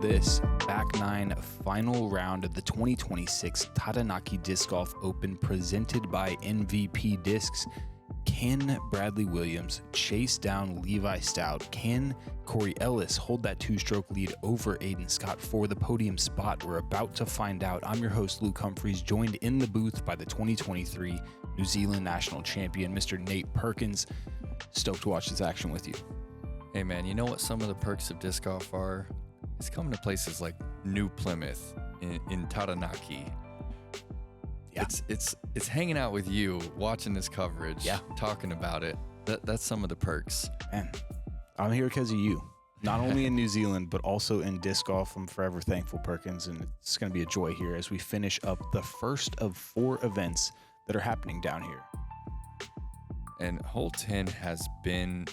this back nine final round of the 2026 Taranaki Disc Golf Open presented by MVP Discs. Can Bradley Williams chase down Levi Stout? Can Corey Ellis hold that two-stroke lead over Aiden Scott for the podium spot? We're about to find out. I'm your host, Luke Humphries, joined in the booth by the 2023 New Zealand National Champion, Mr. Nate Perkins. Stoked to watch this action with you. Hey man, you know what some of the perks of disc golf are? It's coming to places like New Plymouth in Taranaki. Yeah. It's hanging out with you, watching this coverage, talking about it. That's some of the perks. Man, I'm here because of you. Not only in New Zealand, but also in disc golf. I'm forever thankful, Perkins, and it's going to be a joy here as we finish up the first of 4 events that are happening down here. And hole 10 has been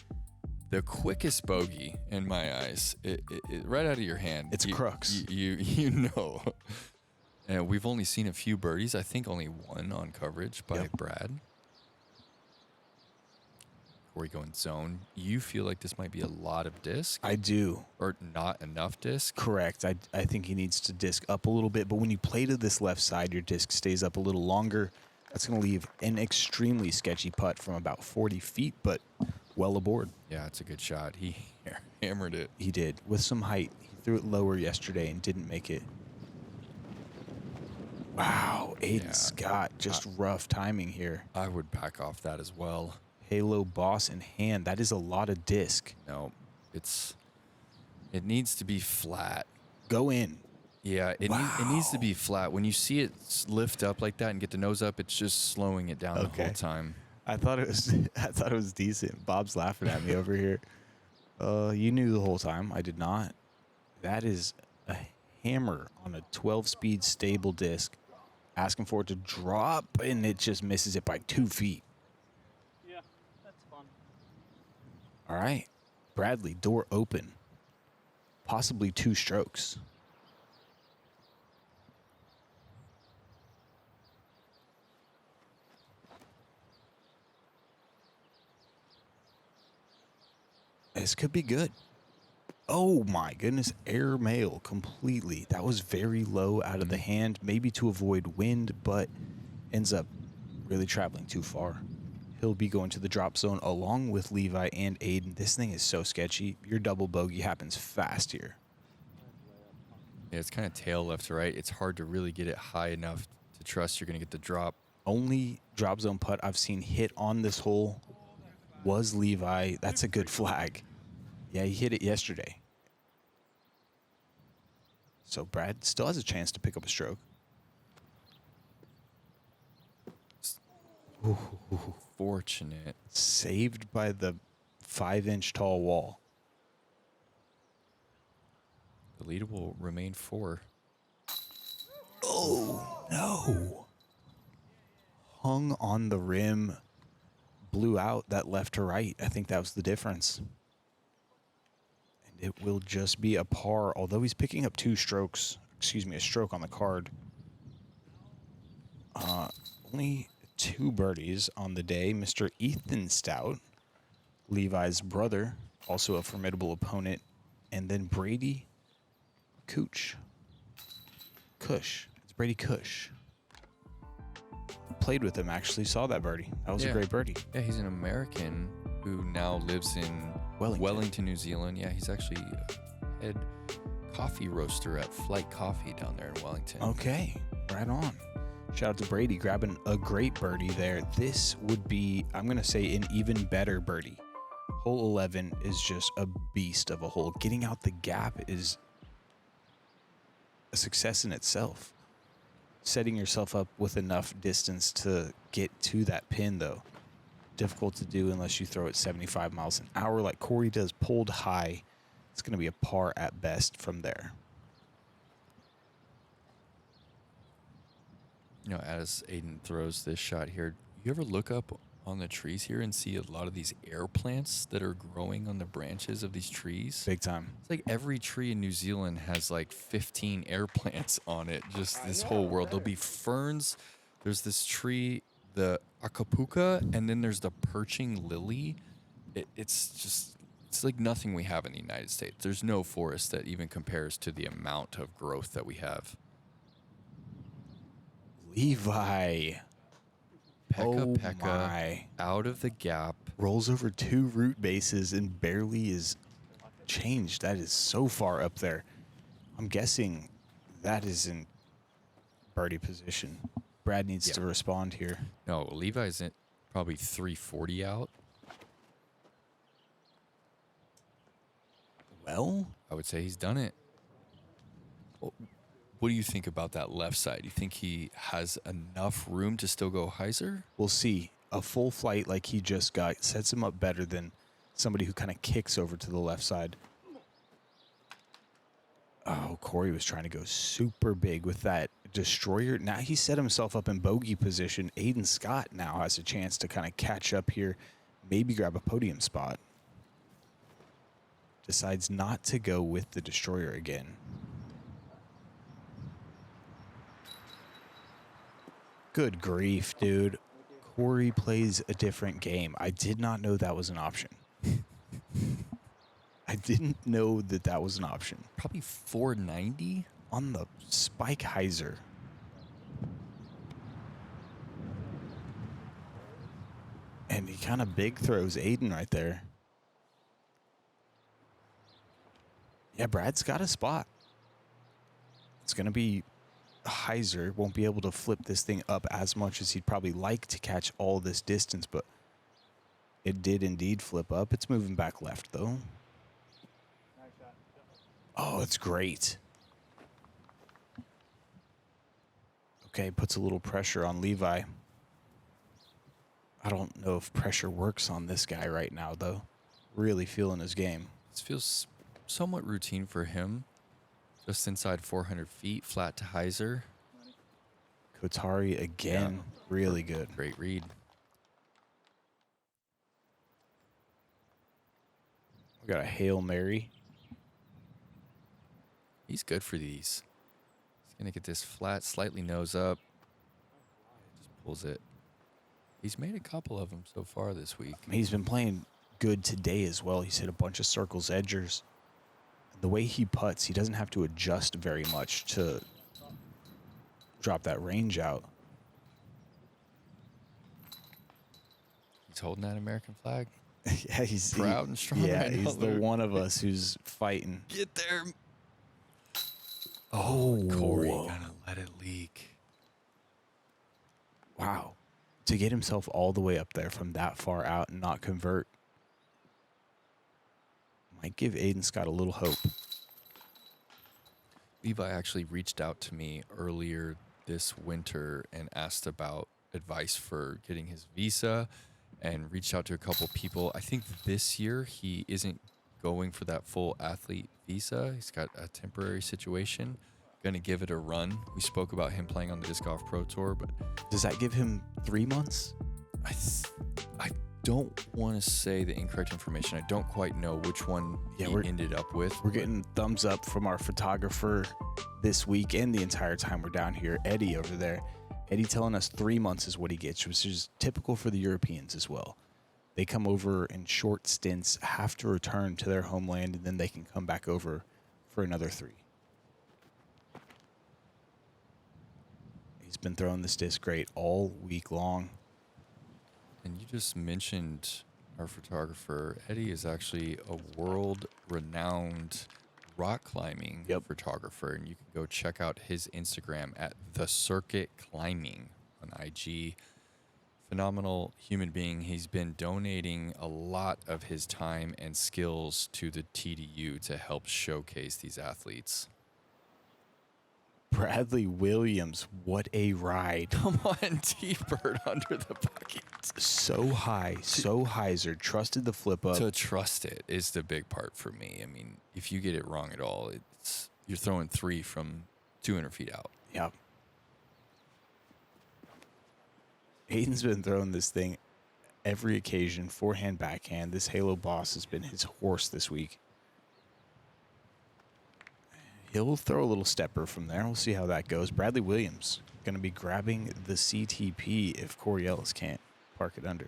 the quickest bogey in my eyes. It right out of your hand. It's crux. You know. And we've only seen a few birdies. I think only one on coverage by Brad. Before we go in zone, you feel like this might be a lot of disc? I do. Or not enough disc? Correct. I think he needs to disc up a little bit, but when you play to this left side, your disc stays up a little longer. That's going to leave an extremely sketchy putt from about 40 feet, but well aboard. Yeah, it's a good shot. He hammered it. He did. With some height. He threw it lower yesterday and didn't make it. Wow, Aiden Scott, just rough timing here. I would back off that as well. Halo boss in hand. That is a lot of disc. No, it needs to be flat. Go in. Yeah, it needs to be flat. When you see it lift up like that and get the nose up, it's just slowing it down the whole time. I thought it was decent. Bob's laughing at me over here. You knew the whole time. I did not. That is a hammer on a 12-speed stable disc. Asking for it to drop, and it just misses it by 2 feet. Yeah, that's fun. All right. Bradley, door open. Possibly 2 strokes. This could be good. Oh my goodness, air mail completely. That was very low out of the hand, maybe to avoid wind, but ends up really traveling too far. He'll be going to the drop zone along with Levi and Aiden. This thing is so sketchy. Your double bogey happens fast here. Yeah, it's kind of tail left to right. It's hard to really get it high enough to trust you're going to get the drop. Only drop zone putt I've seen hit on this hole was Levi. That's a good flag. Yeah, he hit it yesterday. So Brad still has a chance to pick up a stroke. Ooh, fortunate. Saved by the 5-inch tall wall. The lead will remain 4. Oh, no. Hung on the rim. Blew out that left to right. I think that was the difference. It will just be a par, although he's picking up 2 strokes. Excuse me, a stroke on the card. Only 2 birdies on the day. Mr. Aiden Stout, Levi's brother, also a formidable opponent. And then Brady Cush. It's Brady Cush. Played with him, actually. Saw that birdie. That was a great birdie. Yeah, he's an American who now lives in Wellington, New Zealand. Yeah, he's actually head coffee roaster at Flight Coffee down there in Wellington. Okay, right on. Shout out to Brady grabbing a great birdie there. This would be, I'm going to say, an even better birdie. Hole 11 is just a beast of a hole. Getting out the gap is a success in itself. Setting yourself up with enough distance to get to that pin, though, difficult to do unless you throw it 75 miles an hour like Corey does, pulled high. It's going to be a par at best from there. You know, as Aiden throws this shot here, you ever look up on the trees here and see a lot of these air plants that are growing on the branches of these trees? Big time. It's like every tree in New Zealand has like 15 air plants on it. Just this whole world. There'll be ferns. There's this tree, the akapuka, and then there's the perching lily. It's just It's like nothing we have in the United States. There's no forest that even compares to the amount of growth that we have. Levi. Pekka out of the gap. Rolls over 2 root bases and barely is changed. That is so far up there. I'm guessing that is in birdie position. Brad needs to respond here. No, Levi's at probably 340 out. Well, I would say he's done it. What do you think about that left side? You think he has enough room to still go hyzer? we'll see. A full flight like he just got sets him up better than somebody who kind of kicks over to the left side. Oh, Corey was trying to go super big with that destroyer. Now he set himself up in bogey position. Aiden Scott now has a chance to kind of catch up here, maybe grab a podium spot. Decides not to go with the destroyer again. Good grief, dude. Corey plays a different game. I did not know that was an option. I didn't know that that was an option. Probably 490 on the spike hyzer. And he kind of big throws Aiden right there. Yeah, Brad's got a spot. It's going to be a hyzer. Won't be able to flip this thing up as much as he'd probably like to catch all this distance, but it did indeed flip up. It's moving back left, though. Oh, it's great. Okay, puts a little pressure on Levi. I don't know if pressure works on this guy right now, though. Really feeling his game. This feels somewhat routine for him. Just inside 400 feet, flat to hyzer. Kotari again, really good. Great read. We got a Hail Mary. He's good for these. He's going to get this flat, slightly nose up. Just pulls it. He's made a couple of them so far this week. He's been playing good today as well. He's hit a bunch of circles, edgers. The way he putts, he doesn't have to adjust very much to drop that range out. He's holding that American flag. Yeah, he's proud and strong. Yeah, he's the one of us who's fighting. Get there. Oh, Corey gonna let it leak. Wow. To get himself all the way up there from that far out and not convert might give Aiden Scott a little hope. Levi actually reached out to me earlier this winter and asked about advice for getting his visa and reached out to a couple people. I think this year he isn't going for that full athlete visa. He's got a temporary situation. Going to give it a run. We spoke about him playing on the Disc Golf Pro Tour, but does that give him 3 months? I don't want to say the incorrect information. I don't quite know which one he ended up with. We're getting thumbs up from our photographer this week and the entire time we're down here. Eddie over there. Eddie telling us 3 months is what he gets, which is typical for the Europeans as well. They come over in short stints, have to return to their homeland, and then they can come back over for another 3. He's been throwing this disc great all week long. And you just mentioned our photographer. Eddie is actually a world-renowned rock climbing photographer, and you can go check out his Instagram at The Circuit Climbing on IG. Phenomenal human being. He's been donating a lot of his time and skills to the TDU to help showcase these athletes. Bradley Williams, what a ride. Come on, T-Bird under the bucket. So high, so hyzer. Trusted the flip up. To trust it is the big part for me. I mean, if you get it wrong at all, you're throwing 3 from 200 feet out. Yep. Aiden's been throwing this thing every occasion, forehand, backhand. This Halo Boss has been his horse this week. He'll throw a little stepper from there. We'll see how that goes. Bradley Williams going to be grabbing the CTP if Corey Ellis can't park it under.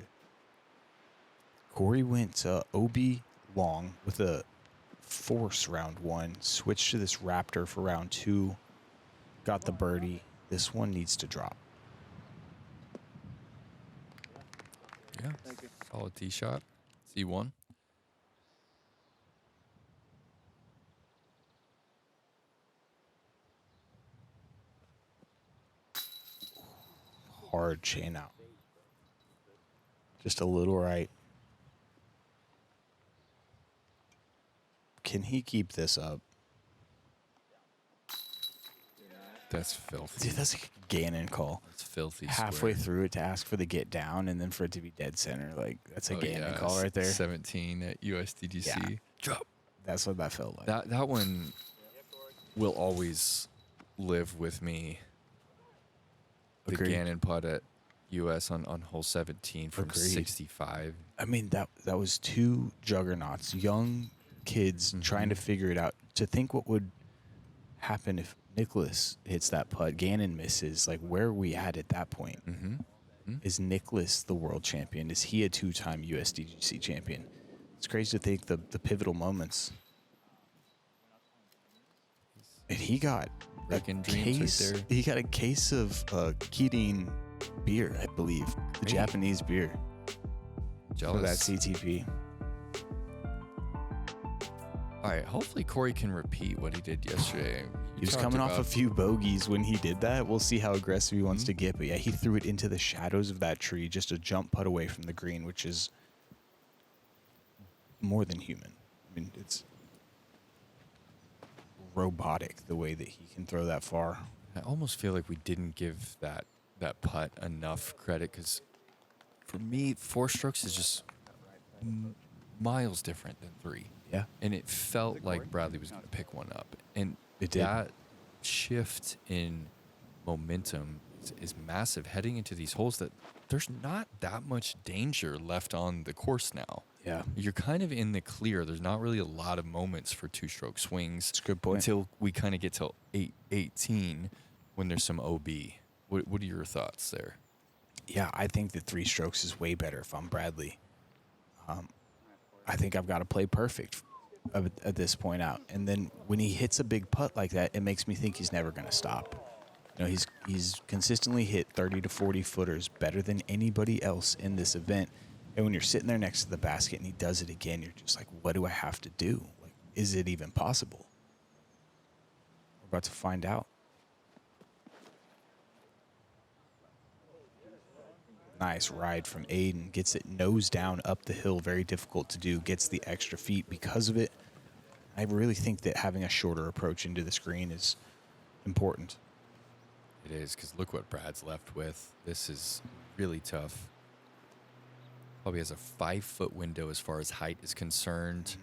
Corey went OB long with a force round 1. Switched to this Raptor for round 2. Got the birdie. This one needs to drop. Yeah. Solid tee shot. C1. Hard chain out. Just a little right. Can he keep this up? That's filthy. Dude, that's a Gannon call. That's filthy. Halfway square. through it to ask for the get down and then for it to be dead center. Like, that's a Gannon call right there. 17 at USDGC. Yeah. Drop. That's what that felt like. That one will always live with me. The Agreed. Gannon putt at US on hole 17 from Agreed. 65. I mean, that was 2 juggernauts, young kids trying to figure it out. To think what would happen if Nicholas hits that putt, Gannon misses. Like, where are we at that point? Is Nicholas the world champion? Is he a 2-time USDGC champion? It's crazy to think the pivotal moments. And he got a Wrecking dreams case. right there. He got a case of Kirin beer, I believe, the Hey. Japanese beer for that Jealous. CTP. All right, hopefully Corey can repeat what he did yesterday. He was coming off a few bogeys when he did that. We'll see how aggressive he wants to get. But yeah, he threw it into the shadows of that tree, just a jump putt away from the green, which is more than human. I mean, it's robotic the way that he can throw that far. I almost feel like we didn't give that putt enough credit because for me, 4 strokes is just miles different than 3. Yeah. And it felt like Bradley was going to pick one up. And It did. that shift in momentum is massive heading into these holes that there's not that much danger left on the course now. Yeah. You're kind of in the clear. There's not really a lot of moments for 2-stroke swings. That's a good point. Until we kind of get to 18 when there's some OB. What are your thoughts there? Yeah, I think that 3 strokes is way better if I'm Bradley. I think I've got to play perfect at this point out. And then when he hits a big putt like that, it makes me think he's never going to stop. You know, he's consistently hit 30 to 40 footers better than anybody else in this event. And when you're sitting there next to the basket and he does it again, you're just like, what do I have to do? Like, is it even possible? We're about to find out. Nice ride from Aiden. Gets it nose down up the hill. Very difficult to do. Gets the extra feet because of it. I really think that having a shorter approach into the screen is important. It is, because look what Brad's left with. This is really tough. Probably has a 5-foot window as far as height is concerned.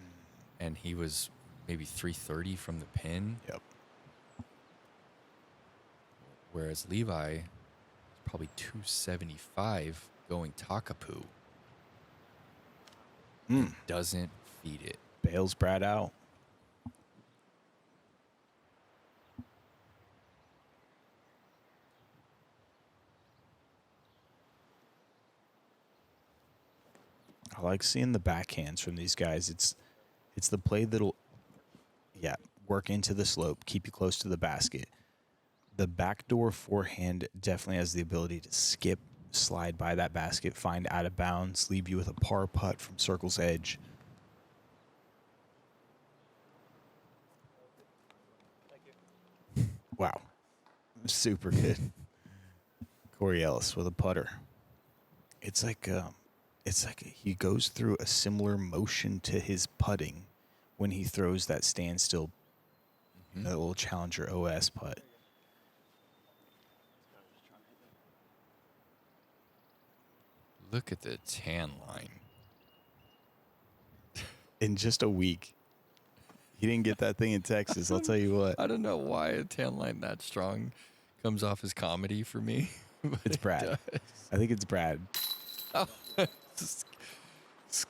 And he was maybe 330 from the pin. Yep. Whereas Levi is probably 275 going Takapoo. Doesn't feed it. Bails Brad out. I like seeing the backhands from these guys. It's the play that'll, work into the slope, keep you close to the basket. The backdoor forehand definitely has the ability to skip, slide by that basket, find out of bounds, leave you with a par putt from circle's edge. Wow. Super good. Corey Ellis with a putter. It's like he goes through a similar motion to his putting when he throws that standstill, that little Challenger OS putt. Look at the tan line. In just a week. He didn't get that thing in Texas, I'll tell you what. I don't know why a tan line that strong comes off as comedy for me. but It's it Brad. does. I think it's Brad. Just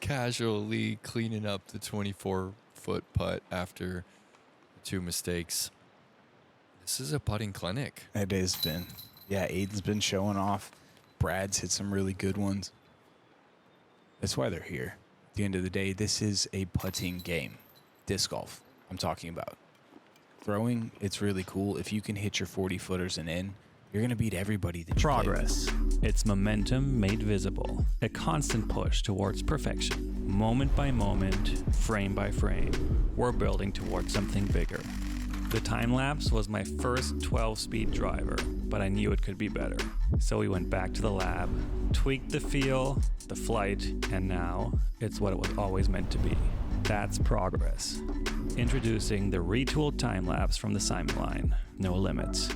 casually cleaning up the 24-foot putt after 2 mistakes. This is a putting clinic. It has been. Yeah, Aiden's been showing off. Brad's hit some really good ones. That's why they're here. the end of the day, this is a putting game. Disc golf, I'm talking about. Throwing, it's really cool. If you can hit your 40-footers and in, you're going to beat everybody that you play with. Progress. It's momentum made visible. A constant push towards perfection. Moment by moment, frame by frame, we're building towards something bigger. The time lapse was my first 12-speed driver, but I knew it could be better. So we went back to the lab, tweaked the feel, the flight, and now it's what it was always meant to be. That's progress. Introducing the retooled time lapse from the Simon line. No limits.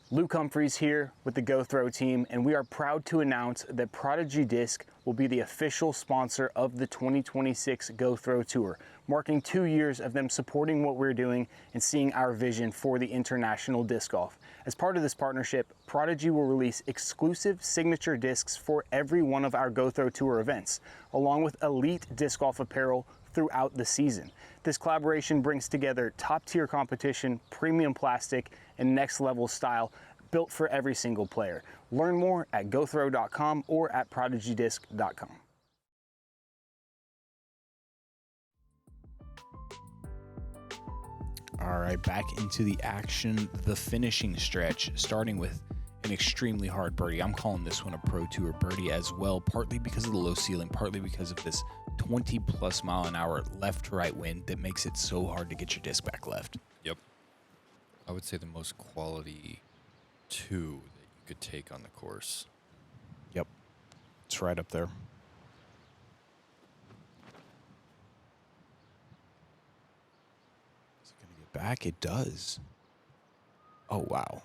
Luke Humphries here with the Go Throw team, and we are proud to announce that Prodigy Disc will be the official sponsor of the 2026 Go Throw Tour, marking 2 years of them supporting what we're doing and seeing our vision for the international disc golf. As part of this partnership, Prodigy will release exclusive signature discs for every one of our Go Throw Tour events, along with elite disc golf apparel throughout the season. This collaboration brings together top-tier competition, premium plastic, and next-level style built for every single player. Learn more at gothrow.com or at prodigydisc.com. All right, back into the action, the finishing stretch, starting with an extremely hard birdie. I'm calling this one a Pro Tour birdie as well, partly because of the low ceiling, partly because of this 20+ mile an hour left to right wind that makes it so hard to get your disc back left. Yep. I would say the most quality 2 that you could take on the course. Yep. It's right up there. Is it going to get back? It does. Oh, wow.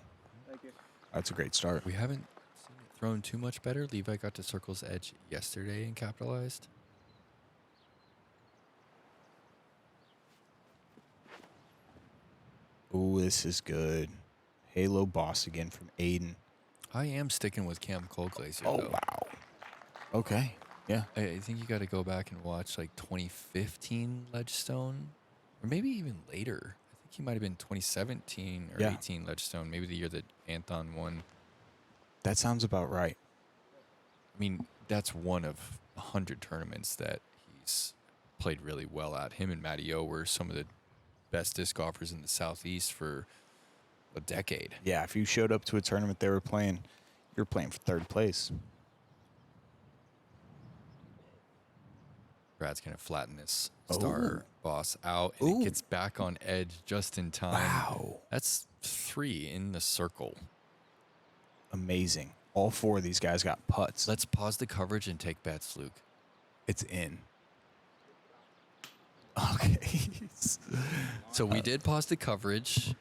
Thank you. That's a great start. We haven't seen it thrown too much better. Levi got to circle's edge yesterday and capitalized. Oh, this is good. Halo boss again from Aiden. I am sticking with Cam Cold-Glacier, Oh, though. wow. Okay. Yeah. I think you got to go back and watch like 2015 Ledgestone, or maybe even later. I think he might have been 2017 or 18 Ledgestone, maybe the year that Anton won. That sounds about right. I mean, that's one of 100 tournaments that he's played really well at. Him and Matty O were some of the best disc golfers in the Southeast for a decade. Yeah, if you showed up to a tournament they were playing, you're playing for third place. Brad's going to flatten this star boss out, and it gets back on edge just in time. Wow. That's 3 in the circle. Amazing. All 4 of these guys got putts. Let's pause the coverage and take bets, Luke. It's in. Okay. So we did pause the coverage.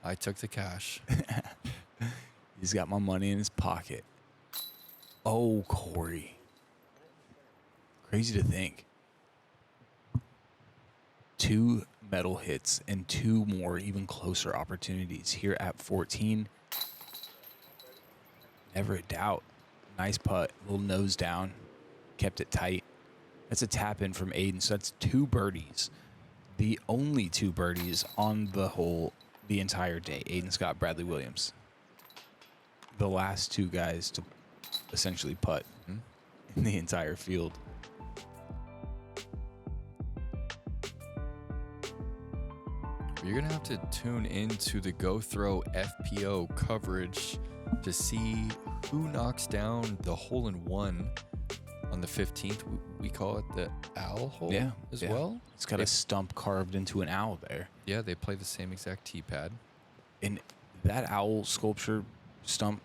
I took the cash. He's got my money in his pocket. Oh, Corey. Crazy to think. 2 medal hits and 2 more even closer opportunities here at 14. Never a doubt. Nice putt. Little nose down. Kept it tight. That's a tap in from Aiden. So that's 2 birdies. The only 2 birdies on the entire day. Aiden Scott, Bradley Williams. The last 2 guys to essentially putt in the entire field. You're going to have to tune into the Go Throw FPO coverage to see who knocks down the hole-in-one on the 15th. We call it the owl hole as well. It's got a stump carved into an owl there. Yeah, they play the same exact tee pad. And that owl sculpture stump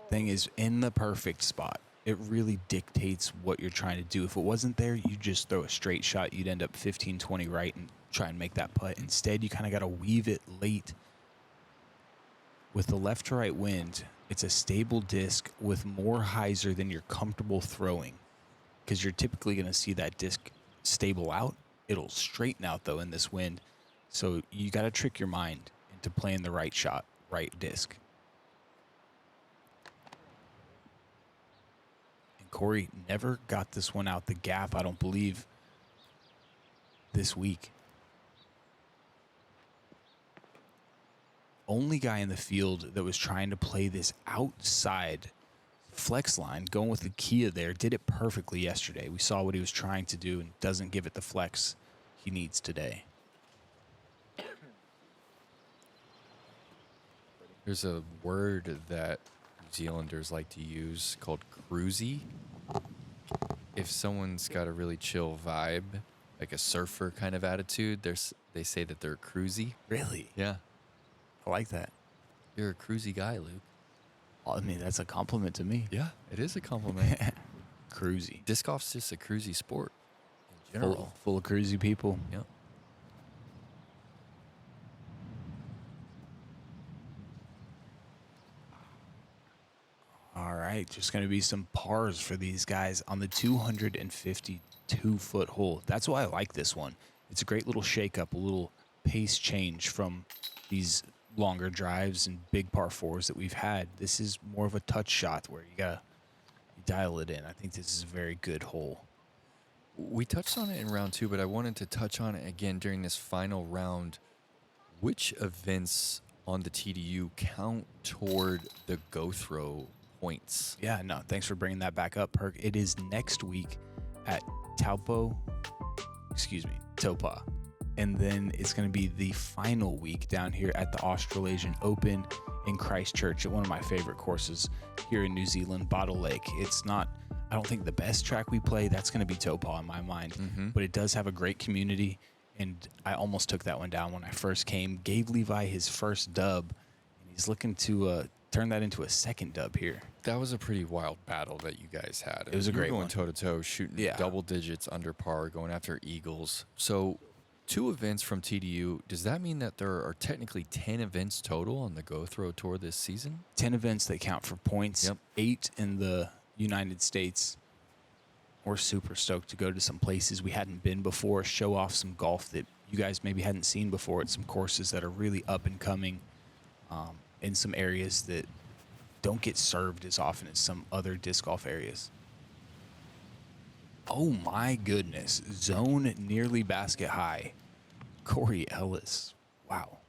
thing is in the perfect spot. It really dictates what you're trying to do. If it wasn't there, you just throw a straight shot. You'd end up 15, 20 right and try and make that putt. Instead, you kind of got to weave it late. with the left to right wind, it's a stable disc with more hyzer than you're comfortable throwing, because you're typically going to see that disc stable out. It'll straighten out, though, in this wind. So you got to trick your mind into playing the right shot, right disc. And Corey never got this one out the gap, I don't believe, this week. Only guy in the field that was trying to play this outside flex line, going with the Kia there, did it perfectly yesterday. We saw what he was trying to do and doesn't give it the flex he needs today. There's a word that New Zealanders like to use called cruisy. If someone's got a really chill vibe, like a surfer kind of attitude, they say that they're cruisy. Really? Yeah. I like that. You're a cruisy guy, Luke. Well, I mean, that's a compliment to me. Yeah, it is a compliment. Cruisy. Disc golf's just a cruisy sport in general. Full of cruisy people. Yep. All right, just going to be some pars for these guys on the 252-foot hole. That's why I like this one. It's a great little shake-up, a little pace change from these longer drives and big par fours that we've had. This is more of a touch shot where you dial it in. I think this is a very good hole. We touched on it in round 2, but I wanted to touch on it again during this final round. Which events on the TDU count toward the go throw points? Yeah, no, thanks for bringing that back up, Perk. It is next week at Topa. And then it's going to be the final week down here at the Australasian Open in Christchurch at one of my favorite courses here in New Zealand, Bottle Lake. It's not, I don't think, the best track we play. That's going to be Topa in my mind. But it does have a great community, and I almost took that one down when I first came. Gave Levi his first dub, and he's looking to turn that into a second dub here. That was a pretty wild battle that you guys had. It was a great going one. toe-to-toe, shooting double digits under par, going after eagles. So 2 events from TDU. Does that mean that there are technically 10 events total on the Go Throw Tour this season? 10 events that count for points. Yep. 8 in the United States. We're super stoked to go to some places we hadn't been before, show off some golf that you guys maybe hadn't seen before at some courses that are really up and coming, in some areas that don't get served as often as some other disc golf areas. Oh my goodness. Zone nearly basket high. Corey Ellis. Wow.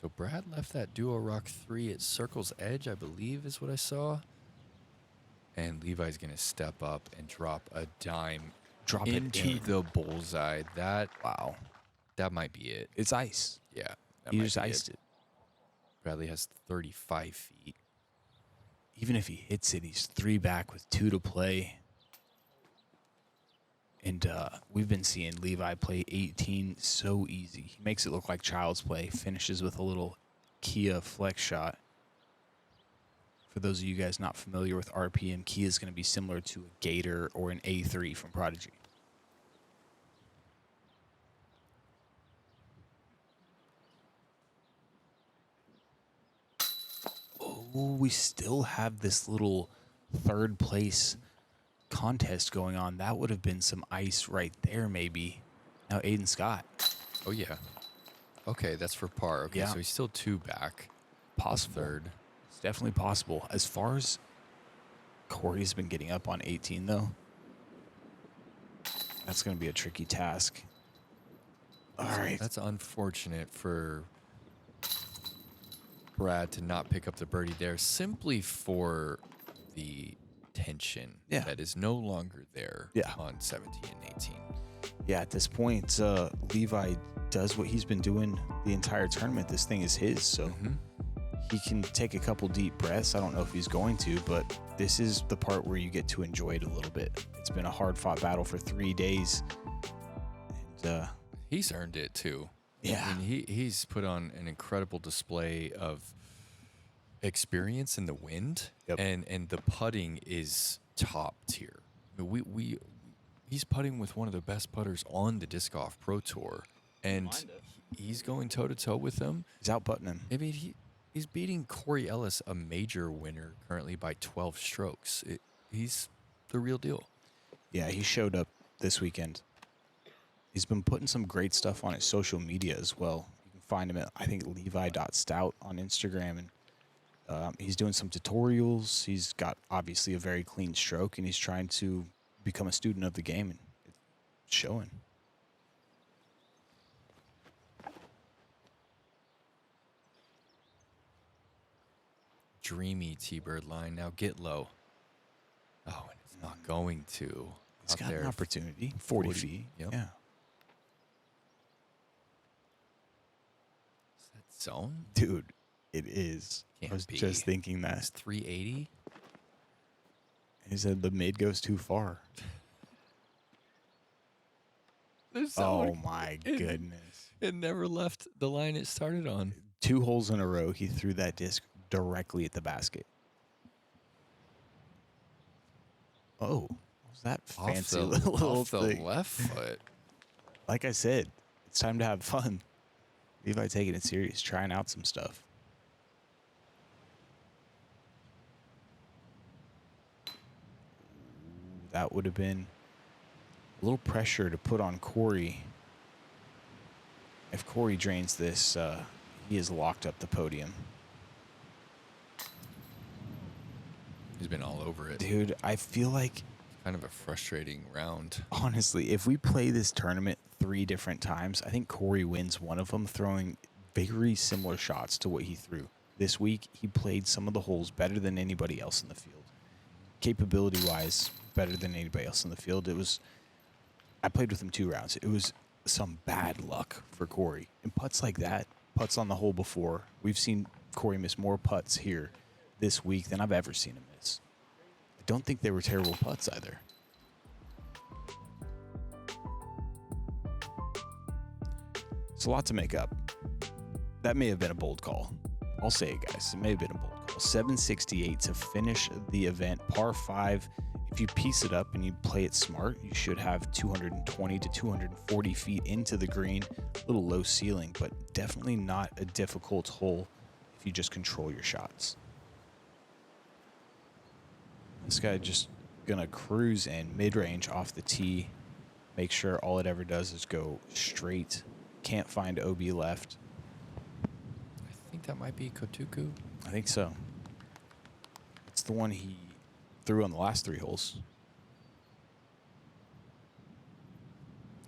So Brad left that Duo Rock 3 at Circle's Edge, I believe is what I saw. And Levi's going to step up and drop a dime into the bullseye. Wow. That might be it. It's ice. Yeah. He just iced it. Bradley has 35 feet. Even if he hits it, he's 3 back with 2 to play. And we've been seeing Levi play 18 so easy. He makes it look like child's play. Finishes with a little Kia flex shot. For those of you guys not familiar with RPM, Kia is going to be similar to a Gator or an A3 from Prodigy. Oh, we still have this little third place contest going on. That would have been some ice right there, maybe. Now Aiden Scott. Oh, yeah. Okay, that's for par. Okay, so he's still 2 back. Possible. Third. It's definitely possible. As far as Corey's been getting up on 18, though, that's going to be a tricky task. All right. That's unfortunate for Brad to not pick up the birdie there simply for the tension that is no longer there on 17 and 18. Yeah, at this point, Levi does what he's been doing the entire tournament. This thing is his, so he can take a couple deep breaths. I don't know if he's going to, but this is the part where you get to enjoy it a little bit. It's been a hard-fought battle for 3 days. And he's earned it, too. Yeah. I mean, he's put on an incredible display of experience in the wind, and the putting is top tier. I mean, he's putting with one of the best putters on the Disc Golf Pro Tour, and he's going toe-to-toe with them. He's out-putting him. I mean, He's beating Corey Ellis, a major winner, currently by 12 strokes. He's the real deal. Yeah, he showed up this weekend. He's been putting some great stuff on his social media as well. You can find him at, I think, Levi.Stout on Instagram. And he's doing some tutorials. He's got, obviously, a very clean stroke, and he's trying to become a student of the game, and it's showing. Dreamy T-bird line. Now get low. Oh, and it's not going to. He's got an opportunity. 40 feet. Yep. Yeah. Is that zone? Dude, it is. Can't I was be. just thinking that. It's 380. He said the mid goes too far. Oh, my goodness. It never left the line it started on. 2 holes in a row, he threw that disc directly at the basket. Oh, what was that fancy little off the thing? left foot. Like I said, it's time to have fun. Levi taking it serious, trying out some stuff. That would have been a little pressure to put on Corey. If Corey drains this, he has locked up the podium. He's been all over it. Dude, I feel like, Kind of a frustrating round. honestly, if we play this tournament 3 different times, I think Corey wins one of them, throwing very similar shots to what he threw. This week, he played some of the holes better than anybody else in the field. Capability-wise, better than anybody else in the field. I played with him 2 rounds. It was some bad luck for Corey. And putts like that, putts on the hole before, we've seen Corey miss more putts here this week than I've ever seen him miss. I don't think they were terrible putts either. It's a lot to make up. That may have been a bold call. I'll say it, guys. It may have been a bold call. 768 to finish the event, par 5. If you piece it up and you play it smart, you should have 220 to 240 feet into the green. A little low ceiling, but definitely not a difficult hole if you just control your shots. This guy just gonna cruise in mid-range off the tee. Make sure all it ever does is go straight. Can't find OB left. I think that might be Kotuku. I think so. It's the one he threw on the last 3 holes.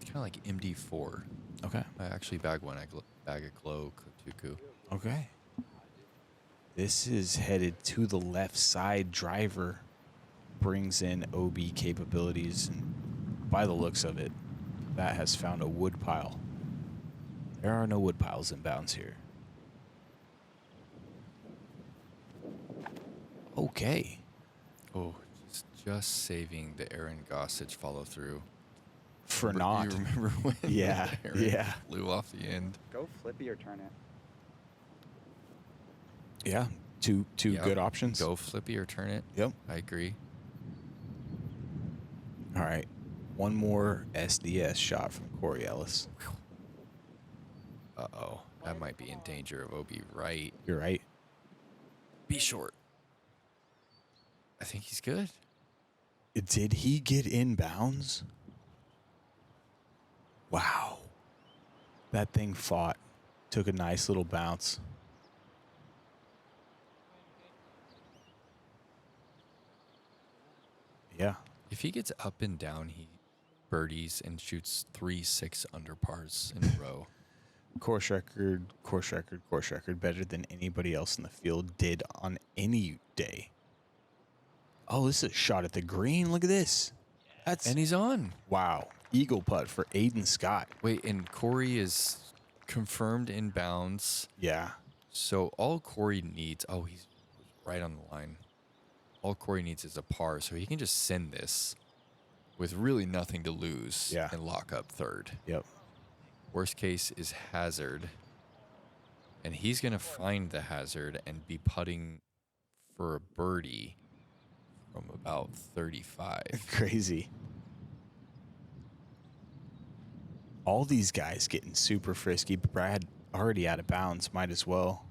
Kind of like MD4. Okay. I actually bag one. I bag a glow Kotuku. Okay. This is headed to the left side. Driver brings in OB capabilities, and by the looks of it, that has found a wood pile. There are no wood piles in bounds here. Okay. Oh, just saving the Aaron Gossage follow through. For not. You remember when Yeah, Aaron yeah. flew off the end? Go flippy or turn it. Yeah. Two Yep. good options. Go flippy or turn it. Yep. I agree. All right. One more SDS shot from Corey Ellis. Uh-oh. That might be in danger of OB right. You're right. Be short. I think he's good. Did he get in bounds? Wow. That thing fought. Took a nice little bounce. Yeah. If he gets up and down, he birdies and shoots 3-6 under pars in a row. Course record. Better than anybody else in the field did on any day. Oh, this is a shot at the green. Look at this. And he's on. Wow. Eagle putt for Aiden Scott. Wait, and Corey is confirmed in bounds. Yeah. So all Corey needs... Oh, he's right on the line. All Corey needs is a par, so he can just send this with really nothing to lose and lock up third. Yep. Worst case is hazard. And he's going to find the hazard and be putting for a birdie from about 35. Crazy. All these guys getting super frisky. Brad already out of bounds. Might as well.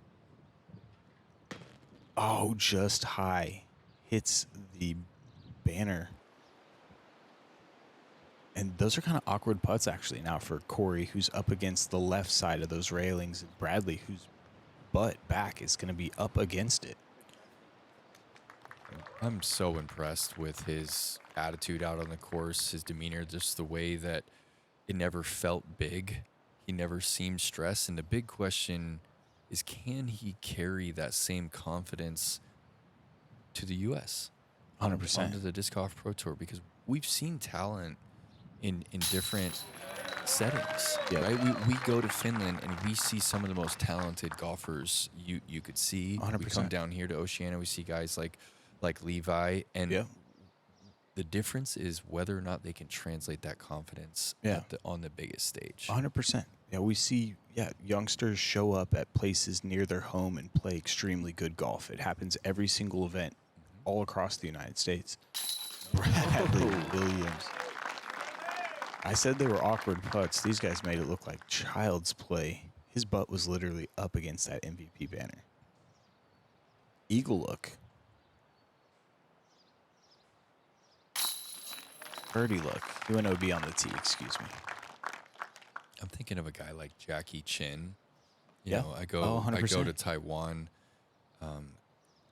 Oh, just high. Hits the banner. And those are kind of awkward putts, actually, now for Corey, who's up against the left side of those railings, and Bradley, whose butt back is going to be up against it. I'm so impressed with his attitude out on the course, his demeanor, just the way that it never felt big. He never seemed stressed. And the big question is, can he carry that same confidence to the U.S.? 100%. Onto the Disc Golf Pro Tour? Because we've seen talent in different settings, right? We go to Finland and we see some of the most talented golfers you could see. 100%. We come down here to Oceania, we see guys like Levi, and the difference is whether or not they can translate that confidence on the biggest stage. 100%. Yeah, we see youngsters show up at places near their home and play extremely good golf. It happens every single event all across the United States. Bradley Williams. I said they were awkward putts. These guys made it look like child's play. His butt was literally up against that MVP banner. Eagle look. Birdie look. He went OB on the tee, excuse me. I'm thinking of a guy like Jackie Chin. You Yeah. know, I go 100%. to Taiwan.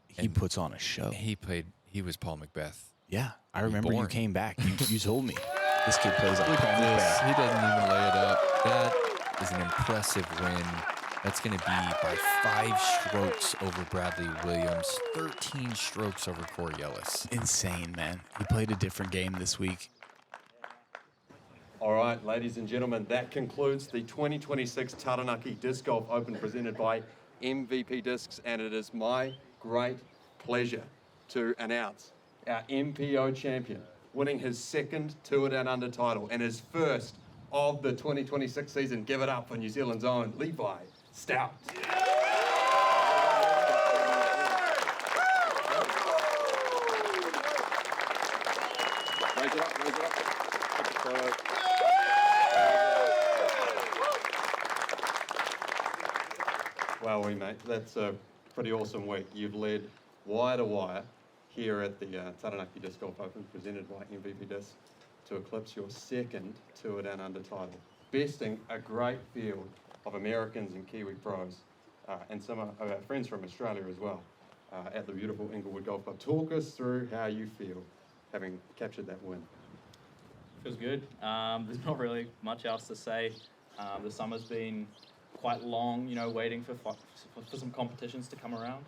He puts on a show. He was Paul Macbeth. Yeah, I remember you Born. came back. You told me. This kid plays like Look Paul at this. Macbeth. He doesn't even lay it up. That is an impressive win. That's going to be by 5 strokes over Bradley Williams, 13 strokes over Corey Ellis. Insane, man. He played a different game this week. All right, ladies and gentlemen, that concludes the 2026 Taranaki Disc Golf Open presented by MVP Discs, and it is my great pleasure to announce our MPO champion, winning his second Tour Down Under title and his first of the 2026 season. Give it up for New Zealand's own Levi Stout. Raise it up, raise it up. Wow, mate, that's a pretty awesome week. You've led wire to wire here at the Taranaki Disc Golf Open, presented by MVP Disc, to eclipse your second Tour Down Under title, besting a great field of Americans and Kiwi pros, and some of our friends from Australia as well, at the beautiful Inglewood Golf Club. Talk us through how you feel having captured that win. Feels good. There's not really much else to say. The summer's been quite long, waiting for some competitions to come around.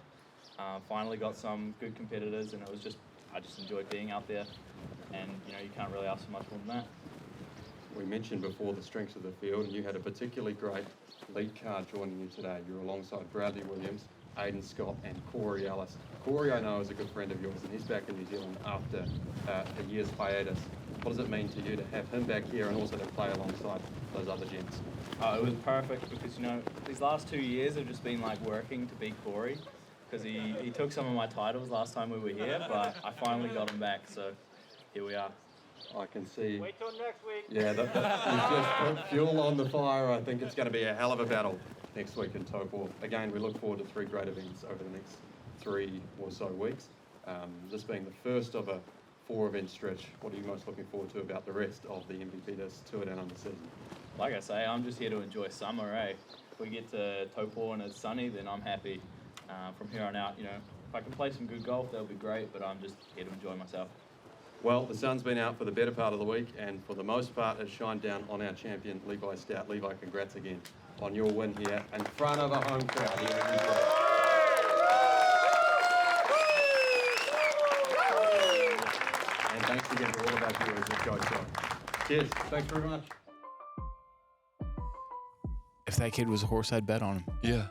Finally got some good competitors, and I just enjoyed being out there. And you can't really ask for much more than that. We mentioned before the strengths of the field, and you had a particularly great lead card joining you today. You're alongside Bradley Williams, Aiden Scott, and Corey Ellis. Corey, I know, is a good friend of yours, and he's back in New Zealand after a year's hiatus. What does it mean to you to have him back here and also to play alongside those other gents? It was perfect because, these last 2 years have just been like working to beat Corey, because he took some of my titles last time we were here, but I finally got him back, so here we are. I can see. Wait till next week. Yeah, you've just put fuel on the fire. I think it's going to be a hell of a battle next week in Taupo. Again, we look forward to 3 great events over the next 3 or so weeks. This being the first of a 4-event stretch. What are you most looking forward to about the rest of the MVP Disc Tour Down Under season? Like I say, I'm just here to enjoy summer, eh? If we get to Taupo and it's sunny, then I'm happy. From here on out, if I can play some good golf, that'll be great, but I'm just here to enjoy myself. Well, the sun's been out for the better part of the week, and for the most part, has shined down on our champion, Levi Stout. Levi, congrats again on your win here in front of a home crowd here in New Zealand. And thanks again to all of our viewers at Go Show. Cheers. Thanks very much. If that kid was a horse, I'd bet on him. Yeah.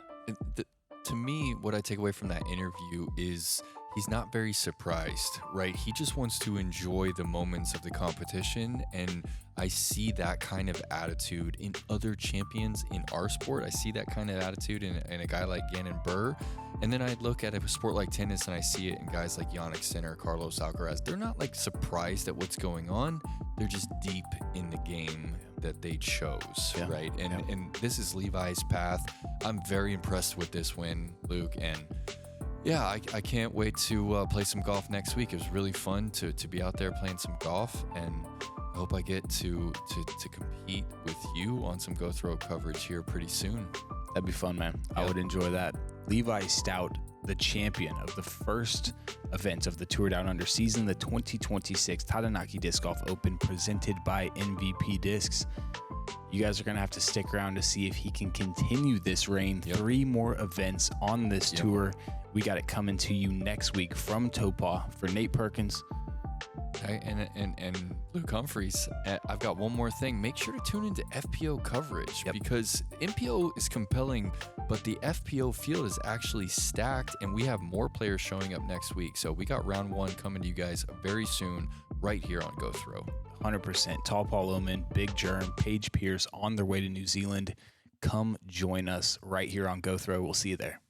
To me, what I take away from that interview is he's not very surprised, right? He just wants to enjoy the moments of the competition, and I see that kind of attitude in other champions in our sport. I see that kind of attitude in a guy like Gannon Burr, and then I look at a sport like tennis and I see it in guys like Yannick Sinner, Carlos Alcaraz. They're not like surprised at what's going on. They're just deep in the game that they chose, right? And this is Levi's path. I'm very impressed with this win, Luke, and Yeah, I can't wait to play some golf next week. It was really fun to be out there playing some golf, and I hope I get to compete with you on some Go Throw coverage here pretty soon. That'd be fun, man. I would enjoy that. Levi Stout, the champion of the first event of the Tour Down Under season, the 2026 Taranaki Disc Golf Open, presented by MVP Discs. You guys are going to have to stick around to see if he can continue this reign. 3 more events on this tour. We got it coming to you next week from Topah. For Nate Perkins. Okay, and Luke Humphries, I've got one more thing. Make sure to tune into FPO coverage because MPO is compelling, but the FPO field is actually stacked, and we have more players showing up next week. So we got round 1 coming to you guys very soon right here on Go Throw. 100%. Tall Paul Oman, Big Germ, Paige Pierce on their way to New Zealand. Come join us right here on Go Throw. We'll see you there.